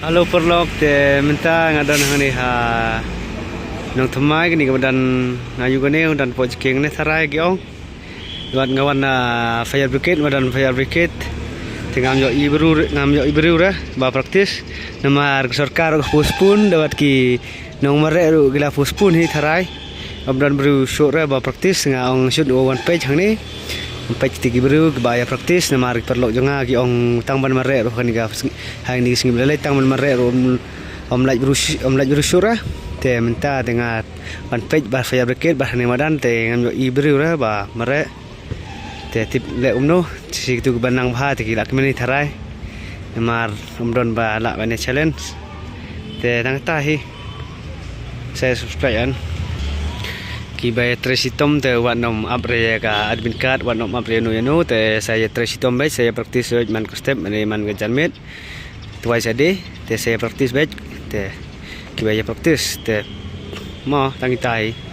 Halo perlok te minta ngadan hani ha nong thumai gini kemudian ngayu gini dan pojking ne sarai giong ngawan na fire brigade dan fire brigade tingam yo ibru ra ba praktis namar sarkar puspun dawat ki nong mare ru gila puspun hi tharai abdan bru syura ba praktis ngaong shoot one page hangni page tigi bru ba ya praktis namar perlok jonga ki ong tangban mare ro kan ga hang ni sing belai tangban mare ro om laj bru syura te minta dengan one page ba fire brigade ba ni madan te ngam yo ibru ra ba mare te tip le umno si tu banang bha te kilak meni tharai mar umdon ba la bane challenge te tang ta hi saya subscribe an ki bay tresitom te wanom abre ka admin card wanom abre no yano te saya tresitom bay saya praktis man ko step man gajalmet twice a day te saya praktis bay te ki bay praktis te mo tangi tai